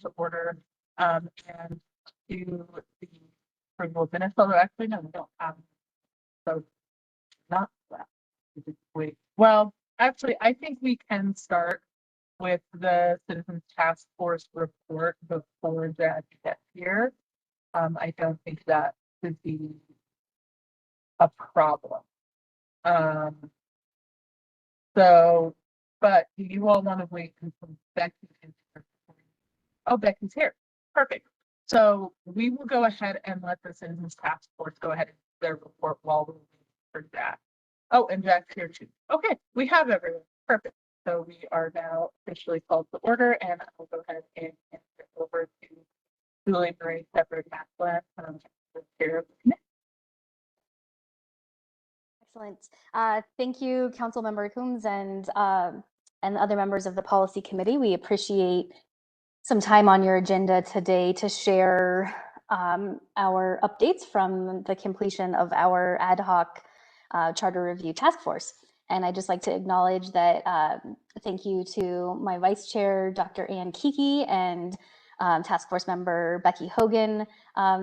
to order and do the approval of minutes. Although actually, no, we don't have. So not that. Wait. Well, actually, I think we can start with the Citizens Task Force report before Jack gets here. I don't think that would be a problem. So, but do you all want to wait until Becky is here? Oh, Becky's here. Perfect. So we will go ahead and let the Citizens Task Force go ahead and do their report while we're waiting for Jack. Oh, and Jack's here too. Okay, we have everyone. Perfect. So we are now officially called to order, and I'll go ahead and hand it over to Julie Marie Shepard Maxwell, the chair of the committee. Excellent. Thank you, Councilmember Coombs and other members of the policy committee. We appreciate some time on your agenda today to share our updates from the completion of our ad hoc charter review task force. And I'd just like to acknowledge that thank you to my vice chair, Dr. Ann Kiki, and task force member Becky Hogan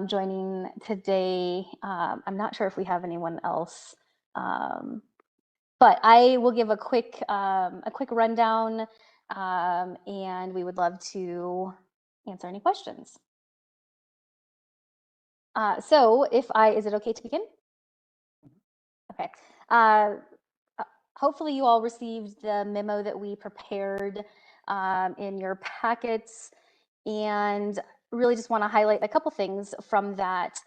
joining today. I'm not sure if we have anyone else, but I will give a quick rundown, and we would love to answer any questions. So is it okay to begin? Okay. Hopefully you all received the memo that we prepared in your packets, and really just want to highlight a couple things from that.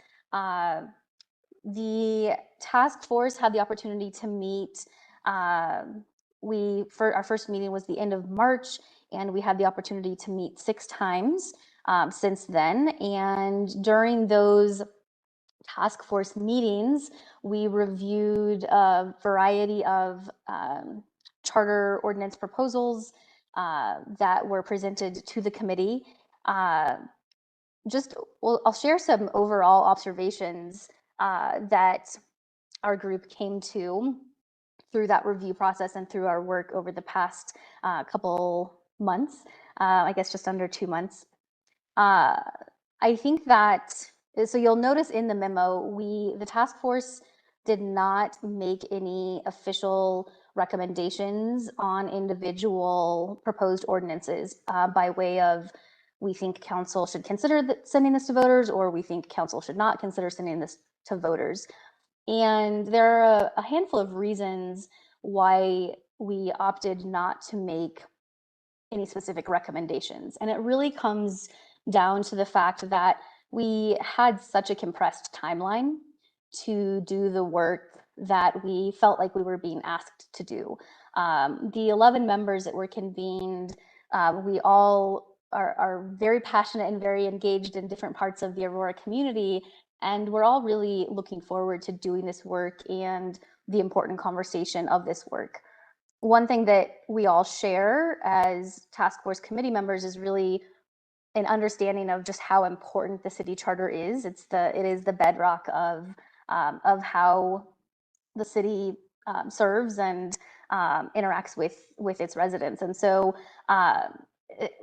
The task force had the opportunity to meet. For our first meeting was the end of March, and we had the opportunity to meet 6 times since then. And during those task force meetings, we reviewed a variety of charter ordinance proposals that were presented to the committee. I'll share some overall observations that our group came to through that review process and through our work over the past couple months, I guess just under 2 months. I think that, so you'll notice in the memo, the task force did not make any official recommendations on individual proposed ordinances by way of, we think council should consider sending this to voters, or we think council should not consider sending this to voters. And there are a handful of reasons why we opted not to make any specific recommendations. And it really comes down to the fact that we had such a compressed timeline to do the work that we felt like we were being asked to do. The 11 members that were convened, we all are very passionate and very engaged in different parts of the Aurora community, and we're all really looking forward to doing this work and the important conversation of this work. One thing that we all share as task force committee members is really an understanding of just how important the city charter is. It is the bedrock of how the city serves and interacts with its residents. And so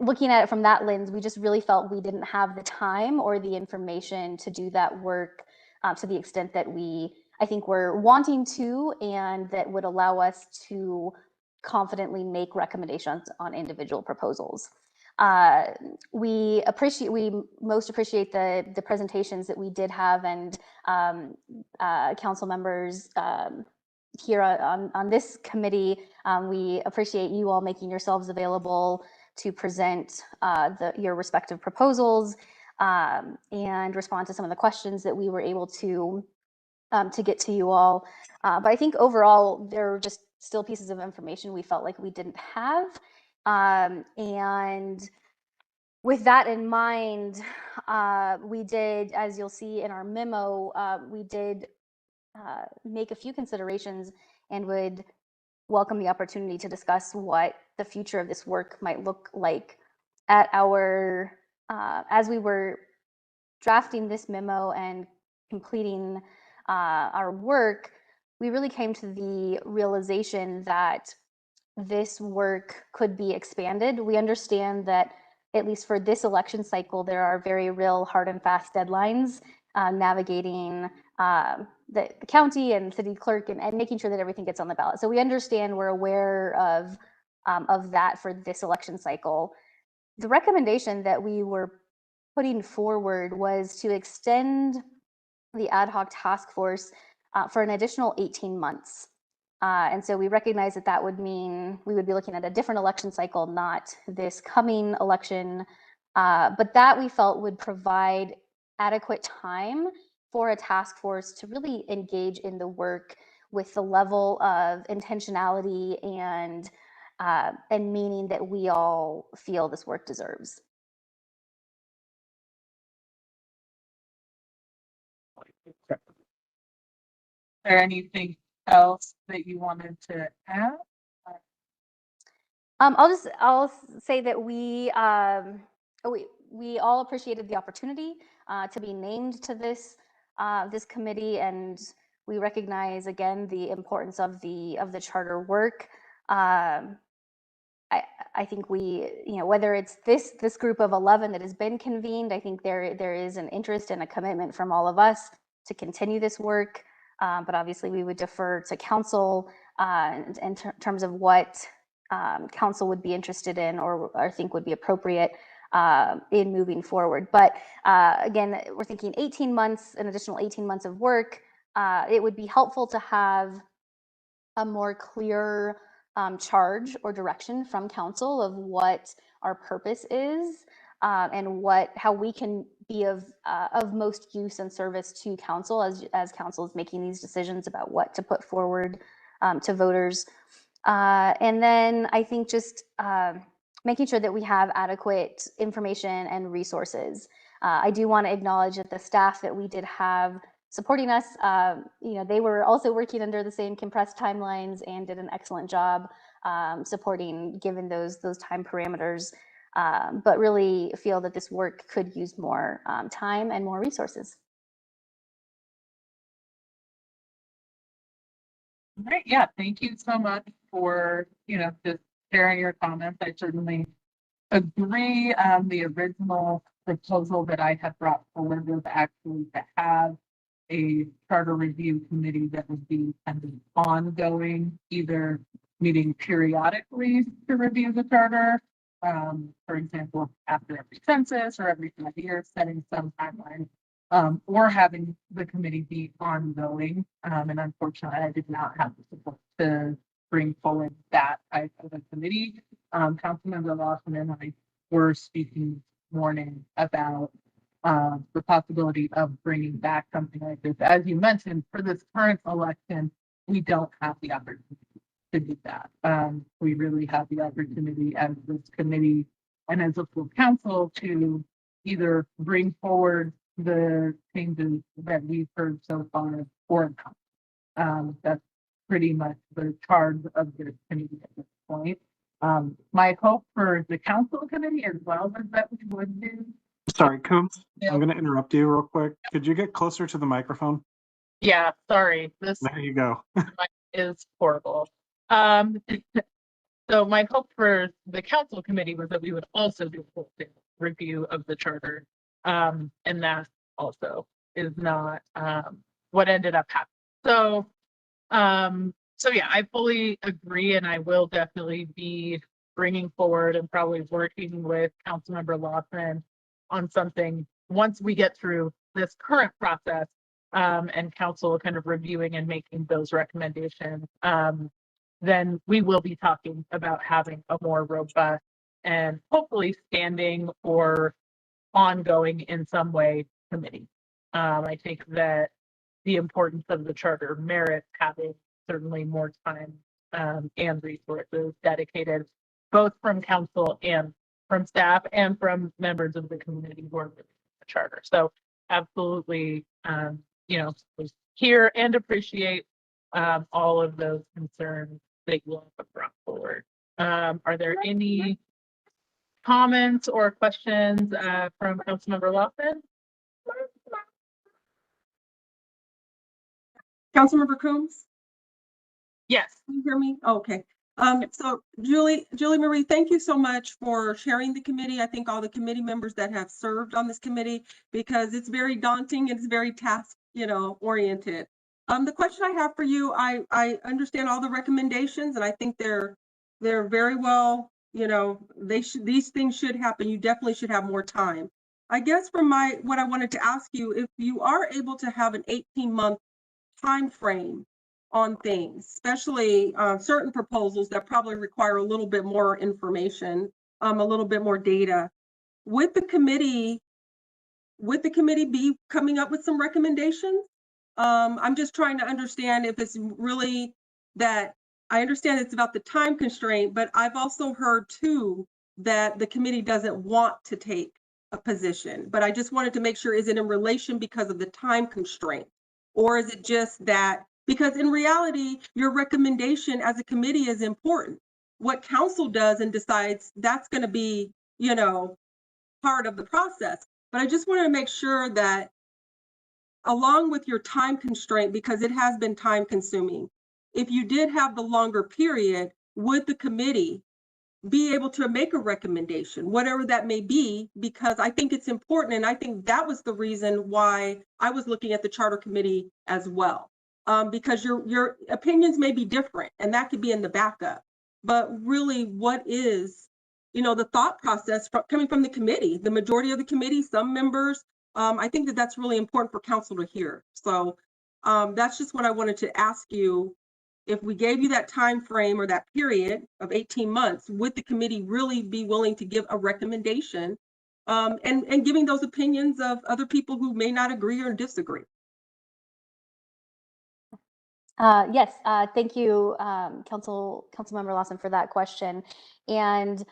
looking at it from that lens, we just really felt we didn't have the time or the information to do that work to the extent that I think we're wanting to, and that would allow us to confidently make recommendations on individual proposals. We most appreciate the presentations that we did have, and council members here on this committee, we appreciate you all making yourselves available to present your respective proposals and respond to some of the questions that we were able to get to you all. But I think overall, there were just still pieces of information we felt like we didn't have. And with that in mind, we did, as you'll see in our memo, we did make a few considerations and would welcome the opportunity to discuss what the future of this work might look like at as we were drafting this memo and completing our work. We really came to the realization that this work could be expanded. We understand that at least for this election cycle, there are very real hard and fast deadlines navigating the county and city clerk and making sure that everything gets on the ballot. So we understand, we're aware of that for this election cycle. The recommendation that we were putting forward was to extend the ad hoc task force for an additional 18 months. And so we recognize that that would mean we would be looking at a different election cycle, not this coming election, but that we felt would provide adequate time for a task force to really engage in the work with the level of intentionality and meaning that we all feel this work deserves. Is there anything else that you wanted to add? I'll say that we all appreciated the opportunity to be named to this committee, and we recognize again the importance of the charter work. I think whether it's this group of 11 that has been convened, I think there is an interest and a commitment from all of us to continue this work. But obviously we would defer to council in terms of what council would be interested in or think would be appropriate in moving forward. But again, we're thinking 18 months, an additional 18 months of work. It would be helpful to have a more clear charge or direction from council of what our purpose is and how we can be of most use and service to council as council is making these decisions about what to put forward to voters. And then I think just making sure that we have adequate information and resources. I do want to acknowledge that the staff that we did have supporting us, they were also working under the same compressed timelines and did an excellent job supporting given those time parameters, but really feel that this work could use more time and more resources. Right. Yeah. Thank you so much for, just sharing your comments. I certainly agree. The original proposal that I had brought forward was actually to have a charter review committee that would be kind of ongoing, either meeting periodically to review the charter, for example, after every census or every 5 years, setting some timeline, or having the committee be ongoing. And unfortunately, I did not have the support to bring forward that type of a committee. Councilmember Lawson and I were speaking this morning about the possibility of bringing back something like this. As you mentioned, for this current election, we don't have the opportunity to do that. We really have the opportunity as this committee and as a full council to either bring forward the changes that we've heard so far or not. That's pretty much the charge of this committee at this point. My hope for the council committee as well is that we would do. Sorry, Coombs, I'm going to interrupt you real quick. Could you get closer to the microphone? Yeah, sorry. This There you go. is horrible. So my hope for the council committee was that we would also do a full review of the charter. And that also is not what ended up happening. So yeah, I fully agree, and I will definitely be bringing forward and probably working with Councilmember Lawson on something once we get through this current process and council kind of reviewing and making those recommendations. Then we will be talking about having a more robust and hopefully standing or ongoing in some way committee. I think that the importance of the charter merits having certainly more time and resources dedicated, both from council and from staff and from members of the community who are with the charter. So absolutely, hear and appreciate all of those concerns that you have brought forward. Are there any comments or questions from Councilmember Lawson? Councilmember Coombs? Yes. Can you hear me? Okay. So Julie Marie, thank you so much for sharing the committee. I think all the committee members that have served on this committee, because it's very daunting, it's very task, oriented. The question I have for you, I understand all the recommendations and I think they're very well, these things should happen. You definitely should have more time. I guess what I wanted to ask you, if you are able to have an 18-month time frame on things, especially certain proposals that probably require a little bit more information, a little bit more data. Would the committee be coming up with some recommendations? I'm just trying to understand if it's really that. I understand it's about the time constraint, but I've also heard too that the committee doesn't want to take a position, but I just wanted to make sure, is it in relation because of the time constraint? Or is it just that, because in reality, your recommendation as a committee is important. What council does and decides, that's going to be, part of the process. But I just wanted to make sure that along with your time constraint, because it has been time consuming, if you did have the longer period, would the committee be able to make a recommendation, whatever that may be, because I think it's important. And I think that was the reason why I was looking at the charter committee as well, because your opinions may be different and that could be in the backup. But really, what is, the thought process coming from the committee, the majority of the committee, some members, I think that that's really important for council to hear. So that's just what I wanted to ask you. If we gave you that time frame or that period of 18 months, would the committee really be willing to give a recommendation and giving those opinions of other people who may not agree or disagree? Yes, thank you, Councilmember Lawson, for that question. And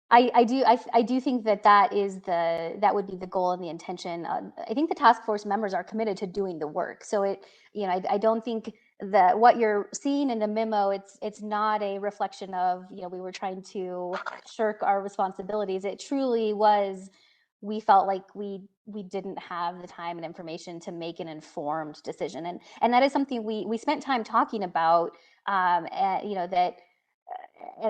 I do think that would be the goal and the intention. I think the task force members are committed to doing the work. So I don't think that what you're seeing in the memo, it's not a reflection of, we were trying to shirk our responsibilities. It truly was, we felt like we didn't have the time and information to make an informed decision. And that is something we spent time talking about, and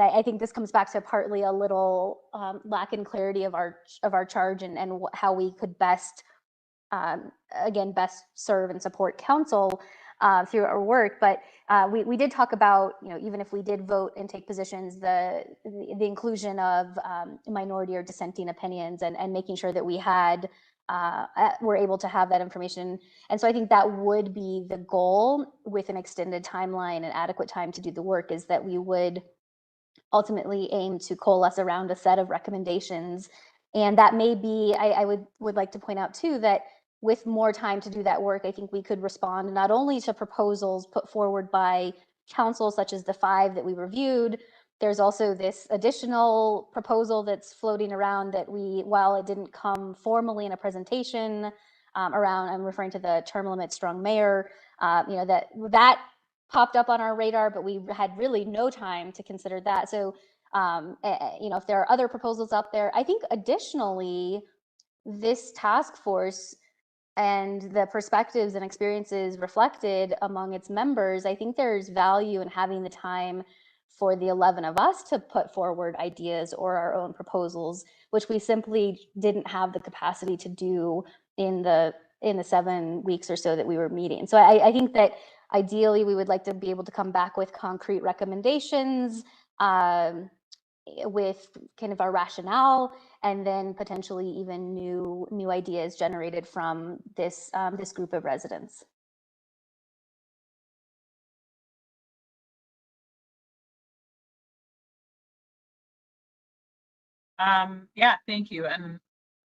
I think this comes back to partly a little lack in clarity of our charge and how we could best serve and support council through our work. But we did talk about, even if we did vote and take positions, the inclusion of minority or dissenting opinions and making sure that we were able to have that information. And so I think that would be the goal with an extended timeline and adequate time to do the work, is that we would ultimately aim to coalesce around a set of recommendations. And that may be, I would like to point out too, that with more time to do that work, I think we could respond not only to proposals put forward by council, such as the 5 that we reviewed. There's also this additional proposal that's floating around that while it didn't come formally in a presentation around, I'm referring to the term limit strong mayor, that popped up on our radar, but we had really no time to consider that. So, if there are other proposals out there, I think additionally, this task force and the perspectives and experiences reflected among its members, I think there's value in having the time for the 11 of us to put forward ideas or our own proposals, which we simply didn't have the capacity to do in the 7 weeks or so that we were meeting. So I think that ideally we would like to be able to come back with concrete recommendations, with kind of our rationale, and then potentially even new ideas generated from this group of residents. Yeah, thank you. And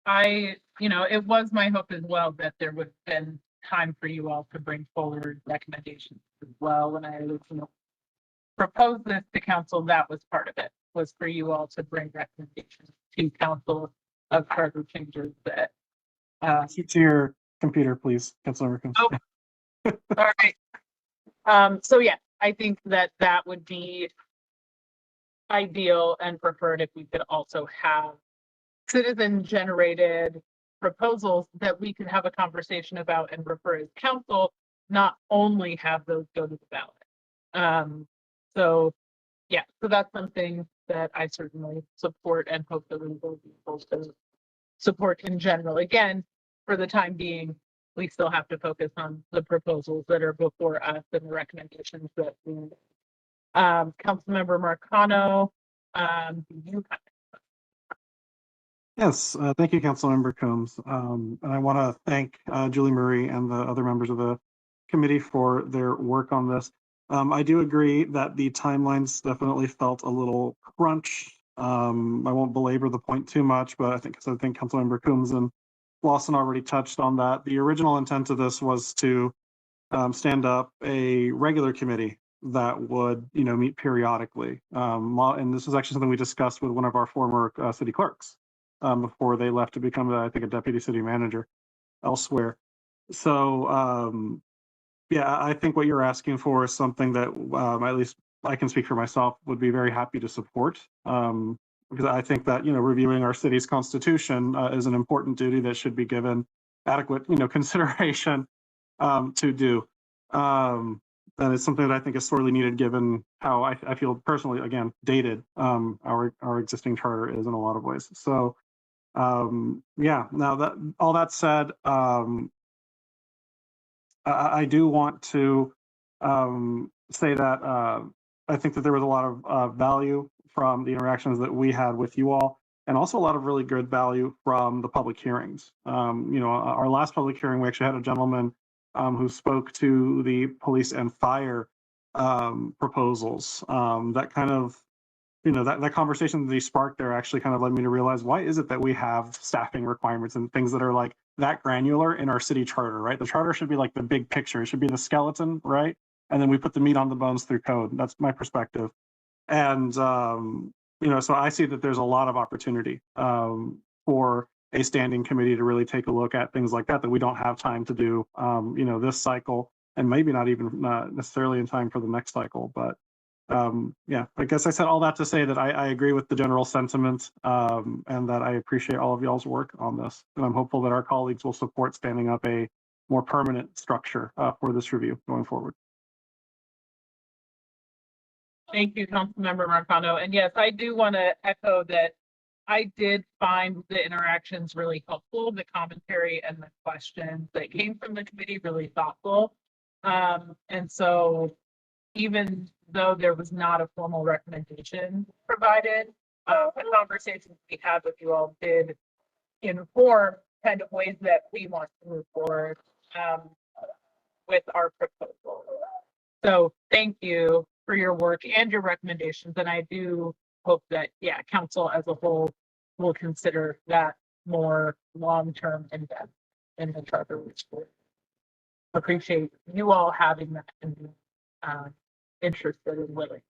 it was my hope as well that there would have been time for you all to bring forward recommendations as well. When I proposed this to council, that was part of it, was for you all to bring recommendations to council of charter changes that. Speak to your computer, please, Councilmember Coombs. Oh, all right. So yeah, I think that would be ideal and preferred if we could also have citizen-generated proposals that we could have a conversation about and refer as council, not only have those go to the ballot. So, yeah, so that's something that I certainly support and hope that we will be able to support in general. Again, for the time being, we still have to focus on the proposals that are before us and the recommendations that we, Councilmember Marcano, you, Yes, thank you, Councilmember Coombs. And I want to thank Julie Murray and the other members of the committee for their work on this. I do agree that the timelines definitely felt a little crunched. I won't belabor the point too much, but I think Councilmember Coombs and Lawson already touched on that. The original intent of this was to stand up a regular committee that would, meet periodically. And this was actually something we discussed with one of our former city clerks before they left to become, I think, a deputy city manager elsewhere. So, yeah, I think what you're asking for is something that at least I can speak for myself would be very happy to support. Because I think that, reviewing our city's constitution is an important duty that should be given adequate, consideration to do. And it's something that I think is sorely needed given how I feel personally, again, dated our existing charter is in a lot of ways. So, yeah, now that all that said, I do want to say that I think that there was a lot of value from the interactions that we had with you all, and also a lot of really good value from the public hearings. Our last public hearing, we actually had a gentleman who spoke to the police and fire proposals. That kind of, that conversation that he sparked there actually kind of led me to realize, why is it that we have staffing requirements and things that are like that granular in our city charter, right? The charter should be like the big picture. It should be the skeleton, right? And then we put the meat on the bones through code. That's my perspective. And, so I see that there's a lot of opportunity for a standing committee to really take a look at things like that we don't have time to do, this cycle, and maybe not even necessarily in time for the next cycle. But yeah, I guess I said all that to say that I agree with the general sentiment and that I appreciate all of y'all's work on this. And I'm hopeful that our colleagues will support standing up a more permanent structure for this review going forward. thank you, Councilmember Marcano. And yes, I do want to echo that I did find the interactions really helpful, the commentary and the questions that came from the committee really thoughtful. And so even though there was not a formal recommendation provided, the conversations we had with you all did inform kind of ways that we want to move forward with our proposal. So thank you for your work and your recommendations. And I do hope that, yeah, council as a whole will consider that more long-term in depth in the charter, which we appreciate you all having that and interested and willing.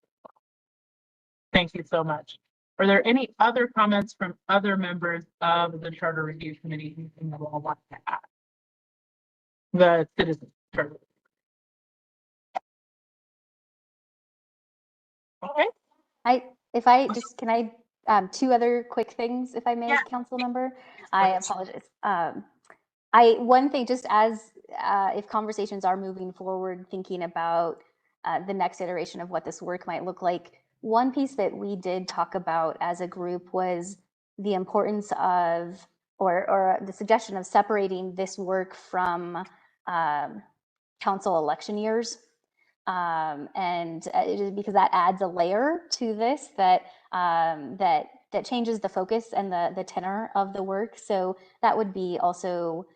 Thank you so much. Are there any other comments from other members of the Charter Review Committee you all want to add? The citizen charter. Okay. Can I two other quick things, if I may, Yeah. council member? I apologize. One thing, just as if conversations are moving forward, thinking about the next iteration of what this work might look like, one piece that we did talk about as a group was the importance of, or the suggestion of separating this work from council election years. And because that adds a layer to this that changes the focus and the tenor of the work. So that would be also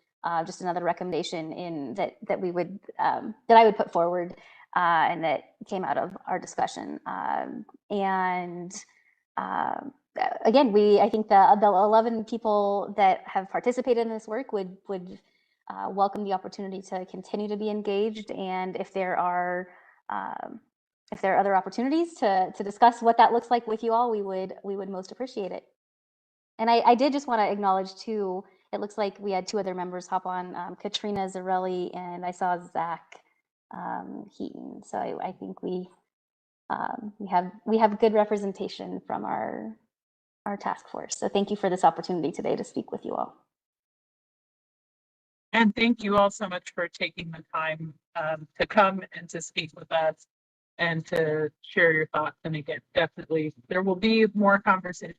just another recommendation in that we would that I would put forward and that came out of our discussion. Again, I think the 11 people that have participated in this work would welcome the opportunity to continue to be engaged, and if there are other opportunities to discuss what that looks like with you all, we would most appreciate it. And I did just want to acknowledge too, it looks like we had two other members hop on, Katrina Zarelli, and I saw Zach Heaton. So I think we have good representation from our task force. So thank you for this opportunity today to speak with you all. And thank you all so much for taking the time to come and to speak with us. and to share your thoughts. And again, definitely there will be more conversation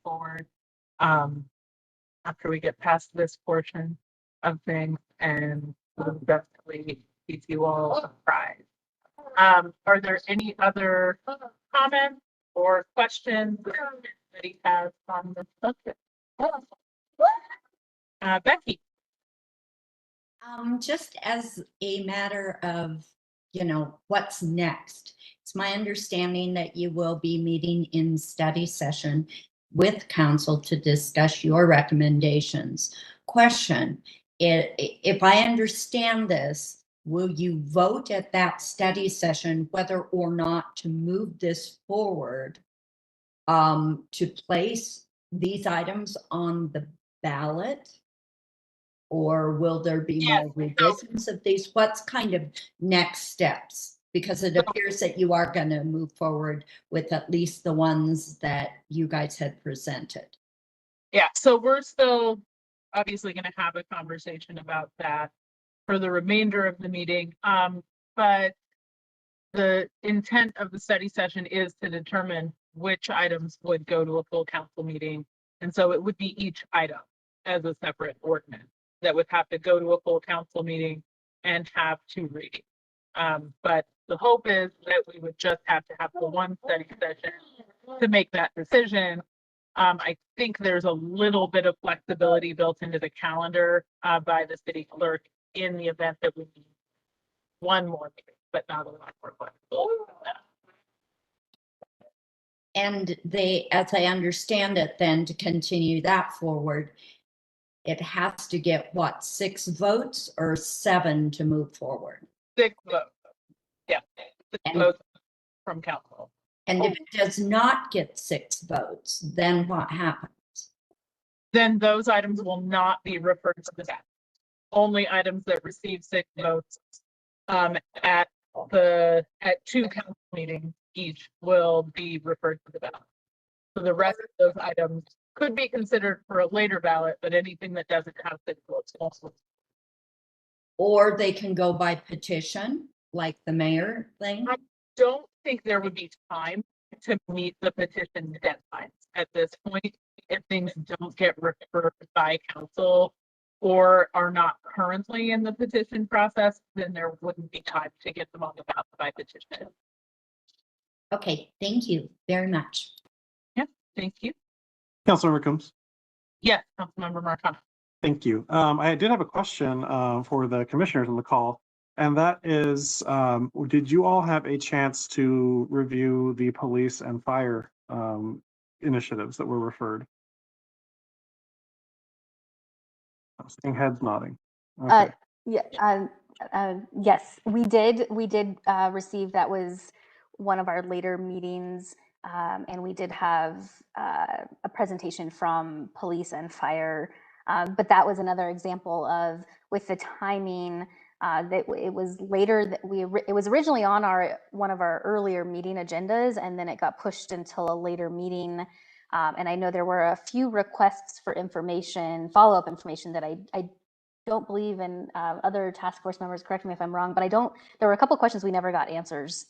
forward after we get past this portion of things, and we'll definitely keep you all apprised. Are there any other comments or questions that he has on the subject? Becky. Just as a matter of, what's next, it's my understanding that you will be meeting in study session with council to discuss your recommendations. Question, if I understand this, will you vote at that study session whether or not to move this forward to place these items on the ballot? Or will there be more revisions of these? What's kind of next steps? Because it appears that you are going to move forward with at least the ones that you guys had presented. Yeah, so we're still obviously going to have a conversation about that for the remainder of the meeting. But the intent of the study session is to determine which items would go to a full council meeting. And so it would be each item as a separate ordinance that would have to go to a full council meeting and have 2 readings. But the hope is that we would just have to have the one study session to make that decision. I think there's a little bit of flexibility built into the calendar by the city clerk in the event that we need one more meeting, but not a lot more flexibility than that. And they, as I understand it, then to continue that forward, it has to get what, 6 votes or 7 to move forward? 6 votes. Yeah, 6 And- votes from council. And if it does not get 6 votes, then what happens? Then those items will not be referred to the ballot. Only items that receive 6 votes at 2 council meetings each will be referred to the ballot. So the rest of those items could be considered for a later ballot, but anything that doesn't have 6 votes also. Or they can go by petition, like the mayor thing? I don't think there would be time to meet the petition deadlines at this point. If things don't get referred by council or are not currently in the petition process, then there wouldn't be time to get them on the ballot by petition. Okay, thank you very much. Thank you. Councilmember Coombs. Yes, Councilmember Marcano. Thank you. I did have a question for the commissioners on the call, and that is, did you all have a chance to review the police and fire initiatives that were referred? I'm seeing heads nodding. Okay. Yes, we did. We did receive, that was one of our later meetings, and we did have a presentation from police and fire. But that was another example of, with the timing, that it was later that it was originally on one of our earlier meeting agendas, and then it got pushed until a later meeting. And I know there were a few requests for information, follow-up information that I don't believe, in other task force members, correct me if I'm wrong, but there were a couple of questions we never got answers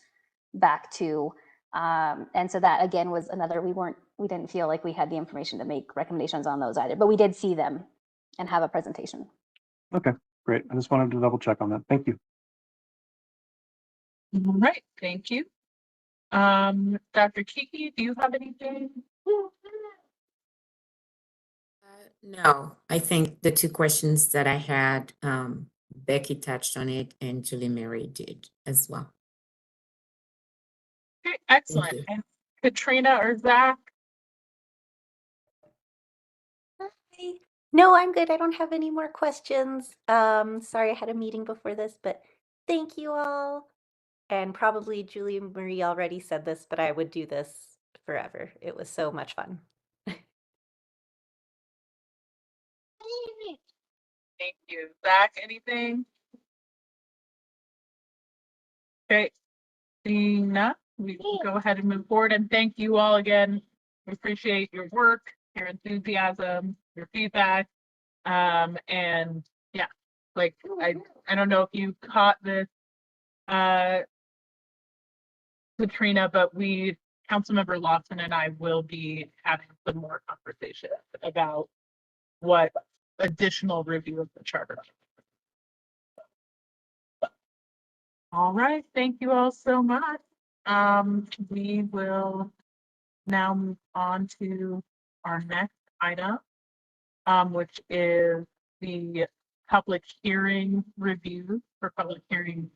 back to. And so that again was another, we didn't feel like we had the information to make recommendations on those either, but we did see them and have a presentation. Okay, great. I just wanted to double check on that. Thank you. All right, thank you. Dr. Kiki, do you have anything? No, I think the 2 questions that I had, Becky touched on it and Julie Mary did as well. Okay, excellent. you. And Katrina or Zach? Hi. No, I'm good. I don't have any more questions. Sorry I had a meeting before this, but thank you all. And probably Julie Marie already said this, but I would do this forever. It was so much fun. Thank you. Zach, anything? Okay, seeing none, we will go ahead and move forward, and thank you all again. We appreciate your work, your enthusiasm, your feedback. And yeah, like I don't know if you caught this Katrina, but Councilmember Lawson and I will be having some more conversations about what additional review of the charter. All right, thank you all so much. We will now move on to our next item, which is the public hearing review for public hearing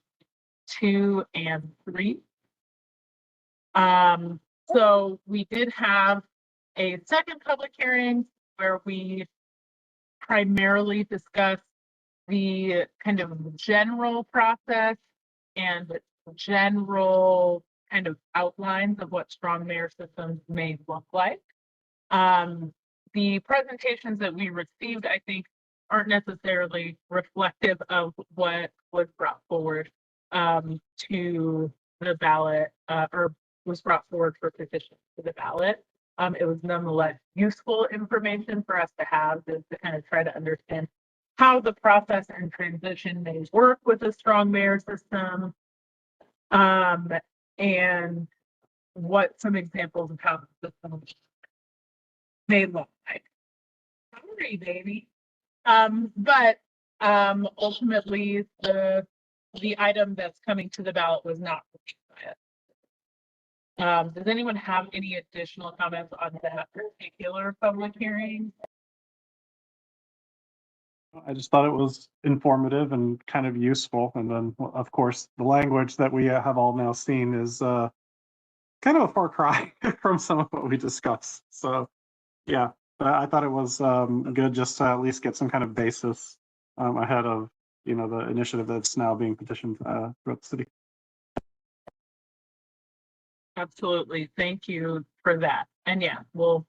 2 and 3. So we did have a second public hearing where we primarily discussed the kind of general process and general kind of outlines of what strong mayor systems may look like. The presentations that we received, I think, aren't necessarily reflective of what was brought forward to the ballot or was brought forward for petition to the ballot. It was nonetheless useful information for us to have to kind of try to understand how the process and transition may work with a strong mayor system, and what some examples of how the system may look like. Sorry, baby. But ultimately, the item that's coming to the ballot was not released by it. Does anyone have any additional comments on that particular public hearing? I just thought it was informative and kind of useful. And then, of course, the language that we have all now seen is kind of a far cry from some of what we discussed. So, yeah, but I thought it was good just to at least get some kind of basis ahead of, you know, the initiative that's now being petitioned throughout the city. Absolutely. Thank you for that. And yeah, we'll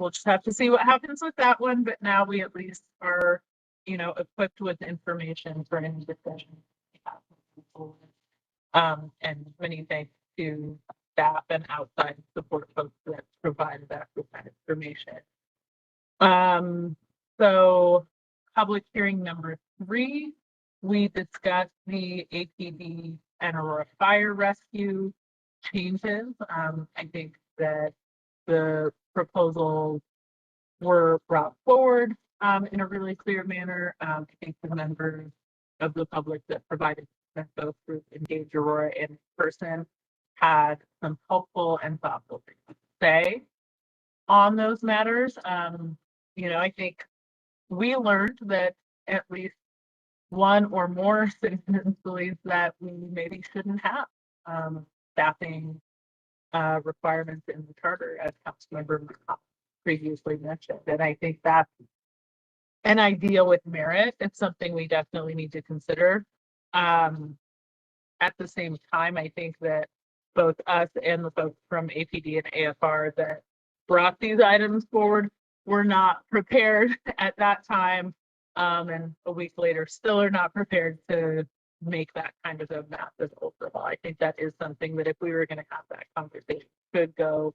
just have to see what happens with that one. But now we at least are, you know, equipped with information for any discussion. And many thanks to staff and outside support folks that provided that information. So public hearing number 3, we discussed the APD and Aurora Fire Rescue changes. I think that the proposals were brought forward in a really clear manner. I think the members of the public that provided both through Engage Aurora in person had some helpful and thoughtful things to say on those matters. You know, I think we learned that at least one or more citizens believe that we maybe shouldn't have staffing requirements in the charter, as Councilmember Marcano previously mentioned. And I think that's an idea with merit. It's something we definitely need to consider. At the same time, I think that both us and the folks from APD and AFR that brought these items forward were not prepared at that time, and a week later still are not prepared to make that kind of a massive overhaul. I think that is something that if we were going to have that conversation, could go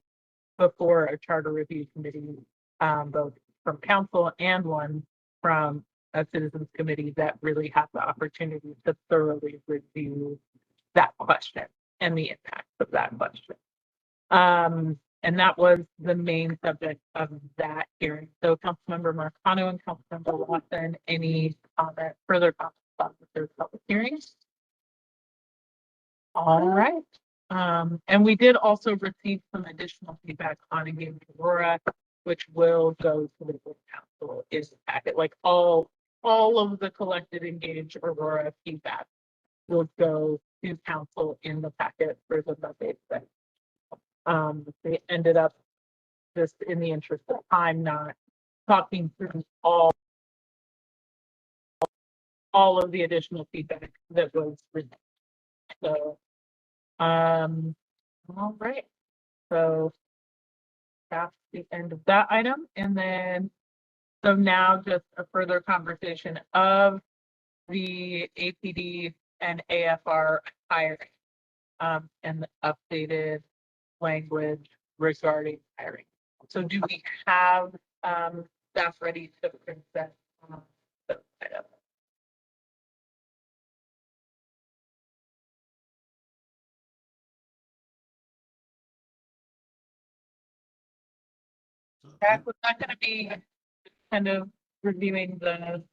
before a charter review committee, both from council and one from a citizens committee that really have the opportunity to thoroughly review that question and the impact of that question. And that was the main subject of that hearing. So Councilmember Marcano and Councilmember Lawson, any further comments on the third public hearings? All right. And we did also receive some additional feedback on Engage Aurora, which will go to the board council in the packet. Like all of the collected Engage Aurora feedback will go to council in the packet for the update. They ended up, just in the interest of time, not talking through all of the additional feedback that was received. So, all right. So that's the end of that item. And then, so now just a further conversation of the APD and AFR hiring, and the updated language regarding hiring. So do we have staff ready to present those items? Jack, was that gonna be kind of reviewing the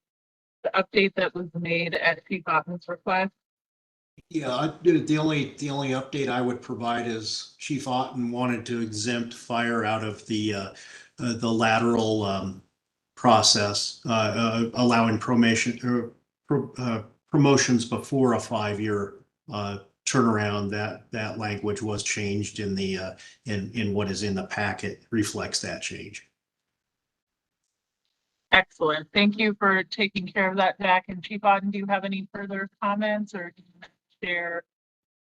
update that was made at Chief Otten's request? Yeah, the only update I would provide is Chief Otten wanted to exempt fire out of the lateral process, allowing promotions before a 5-year turnaround. That language was changed in the in what is in the packet, reflects that change. Excellent. Thank you for taking care of that, Jack. And Chief Otten, do you have any further comments or share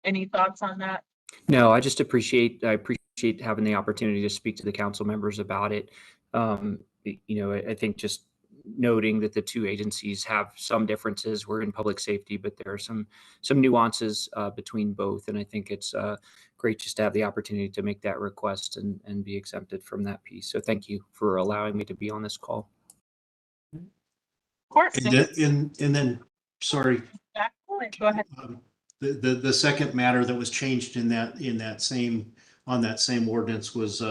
any thoughts on that? No, I appreciate having the opportunity to speak to the council members about it. I think just noting that the two agencies have some differences. We're in public safety, but there are some nuances between both. And I think it's great just to have the opportunity to make that request and be exempted from that piece. So thank you for allowing me to be on this call. Of course. And then, sorry. Jack, go ahead. The second matter that was changed on that same ordinance was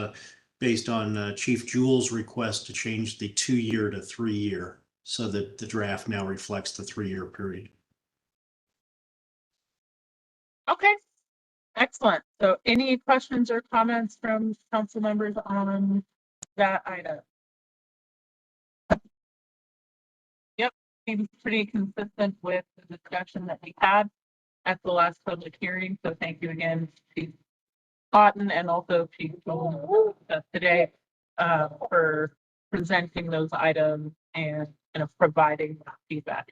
based on Chief Jewell's request to change the 2-year to 3-year, so that the draft now reflects the 3-year period. Okay, excellent. So any questions or comments from council members on that item? Yep, seems pretty consistent with the discussion that we had at the last public hearing. So thank you again, Chief Otten, and also Chief Juan today for presenting those items and providing that feedback.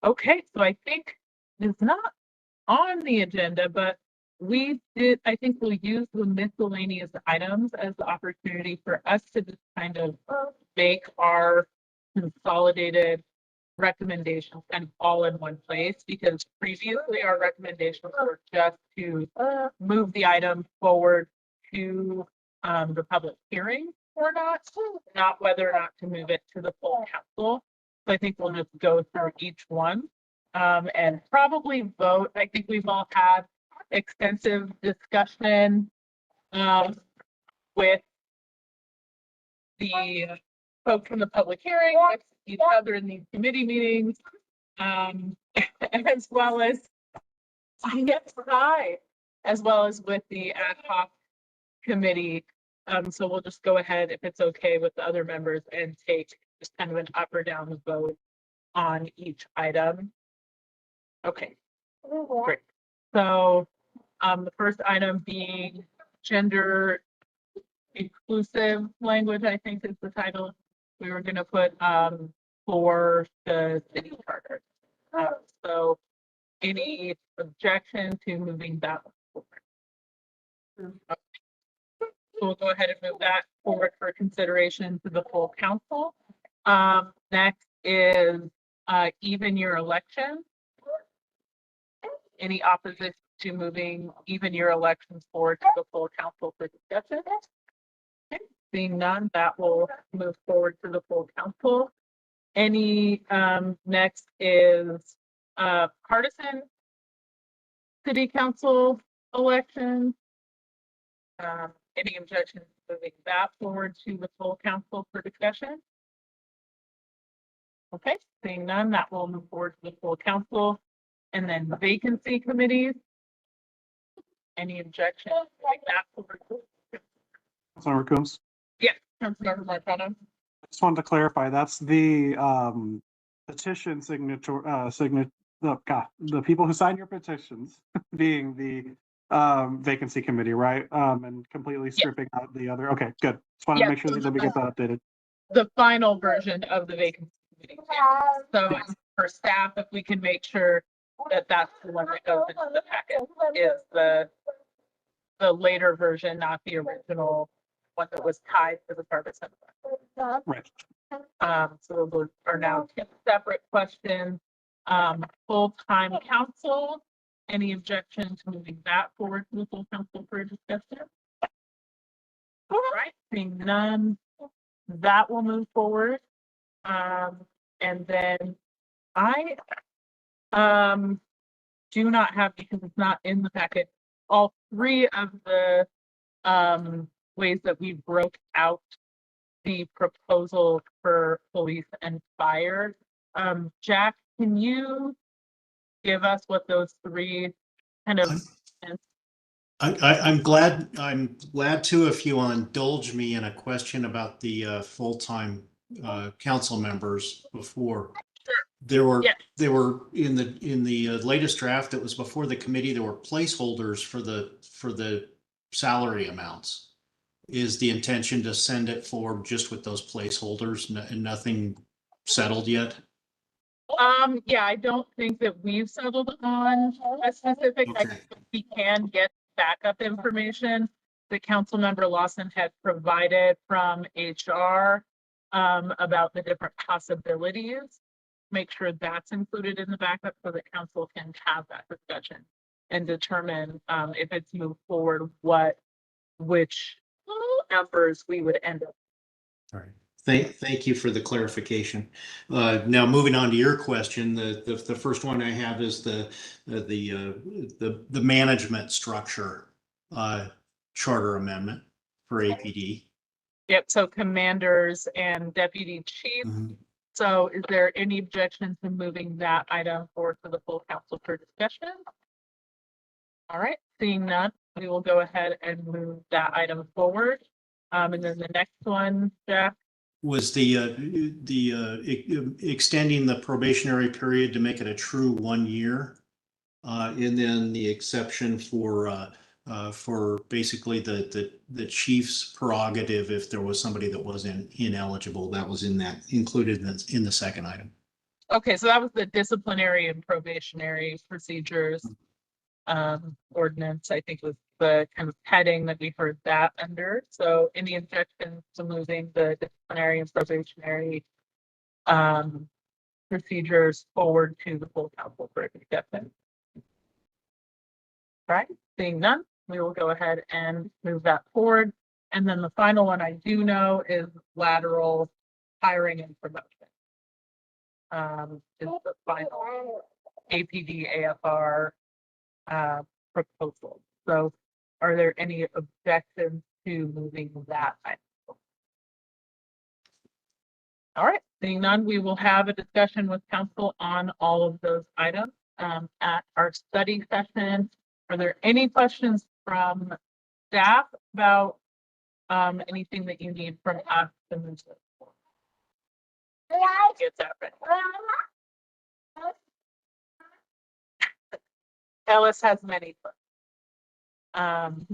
Okay, so I think it's not on the agenda, but I think we'll use the miscellaneous items as the opportunity for us to just kind of make our consolidated recommendations kind of all in one place, because previously our recommendations were just to move the item forward to the public hearing or not whether or not to move it to the full council. So I think we'll just go through each one and probably vote. I think we've all had extensive discussion with the folks from the public hearing, with each other in these committee meetings, as well as with the ad hoc committee. So we'll just go ahead, if it's okay with the other members, and take just kind of an up or down vote on each item. Okay, great. So the first item being gender inclusive language, I think is the title we were going to put for the city charter. So any objection to moving that forward? Okay. So we'll go ahead and move that forward for consideration to the full council. Next is even year election. Any opposition to moving even year elections forward to the full council for discussion? Okay. Seeing none, that will move forward to the full council. Any next is partisan city council elections. Any objections to moving that forward to the full council for discussion? Okay, seeing none, that will move forward to the full council. And then vacancy committees. Any objections like that forward? Councilmember Coombs? Yes, Councilmember Marcano. I just wanted to clarify, that's the petition the people who sign your petitions being the vacancy committee, right? And completely stripping out the other. Okay, good. Just wanted to make sure that we get that updated. The final version of the vacancy committee. So for staff, if we can make sure that that's the one that goes into the packet, is the later version, not the original one that was tied to the purpose of it. Right. So those are now two separate questions. Full-time council, any objection to moving that forward to the full council for a discussion? All right, seeing none, that will move forward. And then I do not have, because it's not in the packet, all three of the ways that we broke out the proposal for police and fire. Jack, can you give us what those three kind of? I'm glad to, if you will indulge me in a question about the full-time council members before. There were in the latest draft that was before the committee, there were placeholders for the salary amounts. Is the intention to send it forward just with those placeholders and nothing settled yet? Yeah, I don't think that we've settled on a specific. Okay. I think we can get backup information that Councilmember Lawson had provided from HR about the different possibilities. Make sure that's included in the backup so that council can have that discussion and determine if it's moved forward, which numbers we would end up. All right. Thank you for the clarification. Now moving on to your question, the first one I have is the management structure charter amendment for APD. Yep. So commanders and deputy chief. So is there any objection to moving that item forward to the full council for discussion? All right, seeing none, we will go ahead and move that item forward. And then the next one, Jeff. Was extending the probationary period to make it a true 1 year. And then the exception for basically the chief's prerogative if there was somebody that was ineligible, that was included in the second item. Okay, so that was the disciplinary and probationary procedures ordinance, I think was the kind of heading that we heard that under. So any objections to moving the disciplinary and probationary procedures forward to the full council for discussion? All right, seeing none, we will go ahead and move that forward. And then the final one I do know is lateral hiring and promotion. Is the final APD AFR proposal. So are there any objections to moving that item? All right, seeing none, we will have a discussion with council on all of those items at our study session. Are there any questions from staff about anything that you need from us to move this forward? Get that ready. Alice has many questions.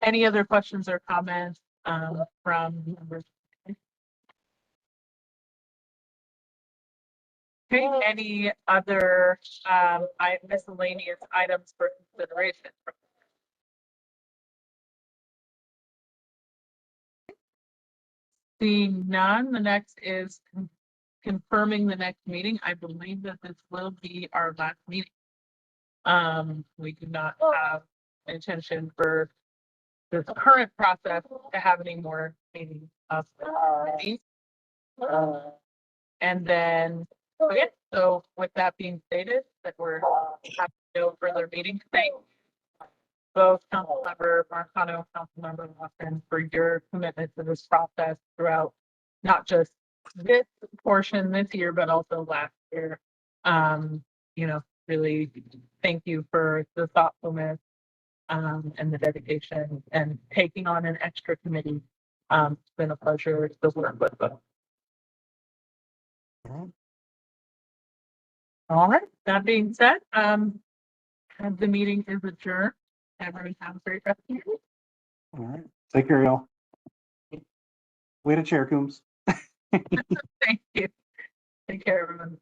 Any other questions or comments from members? Okay, any other miscellaneous items for consideration? Seeing none, the next is confirming the next meeting. I believe that this will be our last meeting. We do not have intention for this current process to have any more meetings of the committee. And then, okay, so with that being stated, that we're having no further meetings. Thank both Councilmember Marcano, Councilmember Lawson for your commitment to this process throughout not just this portion this year, but also last year. You know, really thank you for the thoughtfulness and the dedication and taking on an extra committee. It's been a pleasure to work with them. All right, that being said, the meeting is adjourned. Everyone have a great rest of your week. All right, take care, y'all. Way to chair, Coombs. Thank you. Take care, everyone.